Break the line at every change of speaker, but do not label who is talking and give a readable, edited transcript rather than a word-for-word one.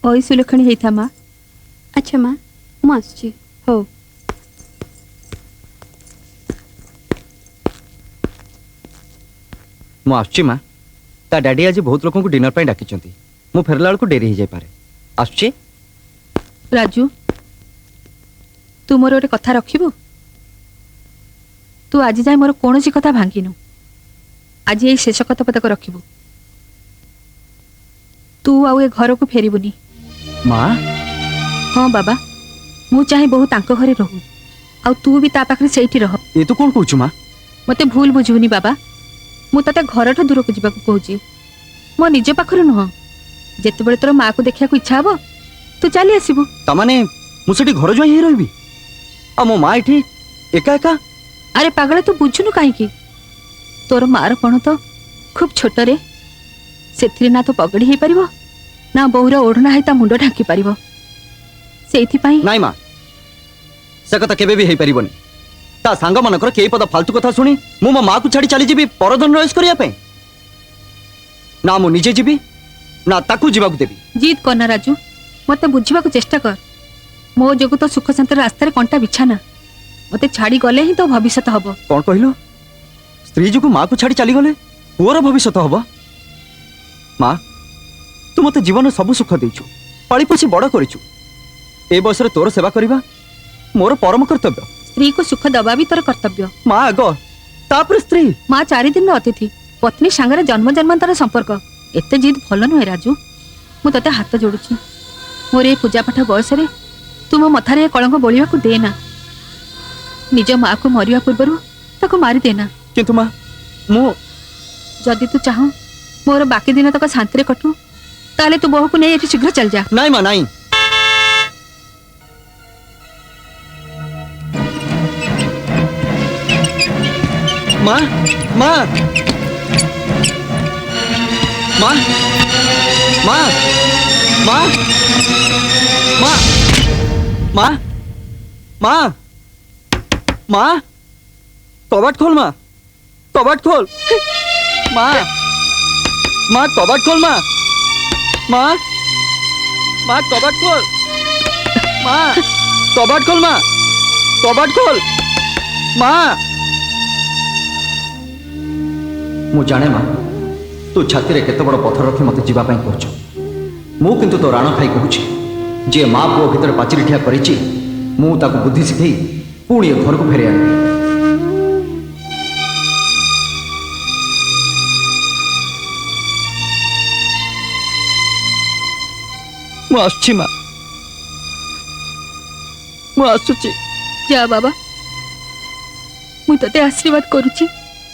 ओई सुलखणी हेता माँ।
अच्छा माँ मु आसुची।
हो
मु आसुची माँ। ता डैडी आज बहुत लोक डिनर पर डाकी मु फेरला बेलू डेरी हो जाए पारे। आसुची।
राजू तू मोर गोटे कथा रखिबु। तू आज जाए मोर कौन सी कथा भांगिनु। आज ये शेष कथा पतक रखिबु। तू आउ ए घर को फेरबुनी।
माँ।
हाँ बाबा मु चाहे बहु तांको घरे रहू आउ तू भी ता पाखरे सेठी रह।
ये तू कौन कहू माँ?
मते भूल बुझुनी बाबा। मु तते घर ठो दूर को जीवा को कहूची मो निज पाखरे नुह। जेते बेले तोर माँ को देखिया को इच्छा हबो तू चली आसीबु।
ता माने मु सेठी घर जो ही रहबी आ मो माँ एठी एका एका।
अरे पागल तू बुझुनु काहे की तोर मार पण तो खूब छोट रे सेथिरे ना तो पगड़ी हे परिबो ना बहुरा ओढ़ना है ता मुंडो ढांकी परिबो। सेथि पई
नाई माँ से कथा केबे भी हेई परिबोनी। ता सांग मानकर केई पद फालतू कथा सुनी मु मो माँ को छाड़ी चली जीवी परधन रयस करिया पे। ना मु निजे जीवी ना ताकू जीवा को देबी।
जीत करना राजू मते बुझिबा को चेष्टा कर। मो जोगु तो सुख शांति रास्ता रे कंटा बिछाना मते छाड़ी गले ही तो भविष्यत हबो।
कौन कहलो? स्त्री जो माँ को छाड़ी चली गले पुअर भविष्यत हबो। माँ तू मते जीवन सब सुख देचु पाली पोसी बड़ करिचु। ए बयस तोर सेवा करबा मोर परम कर्तव्य।
स्त्री को सुख दबा भी तोर कर्तव्य।
माँ आग तापर स्त्री।
माँ 4 दिन अतिथि पत्नी सांगरे जन्म जन्मांतर संपर्क एते जिद भल नुहे राजू। मु तते हाथ जोड़ुची मोर ए पूजा पाठ बयस रे तू मो मथारे कलंक बोलिबा को देना। निज माँ को मरिया पूर्व ताको मारी देना।
किंतु माँ मु
जदि तू चाह मोर बाकी दिन तक शांति रे कटू ताले तू बहू को नहीं एठी शीघ्र चल जा।
नाई माँ नाई। माँ माँ माँ माँ माँ माँ माँ माँ माँ कबाट खोल। माँ कबाट खोल। माँ माँ कबाट खोल। माँ माँ माँ कबाट खोल। माँ कबाट खोल। माँ कबाट खोल। माँ मु जाने माँ तू छाती रे केते बड़ पत्थर रखी मते जीवा पई कहछ। मु किंतु तो राण खाई कहूची जे माँ पुओ भितर पाचिरी ठिया करिची मु ताको बुद्धि सिखई पुणी घर को फेरे आनी। मु आसुची माँ मु आसुची।
जा बाबा मु तते आशीर्वाद करूची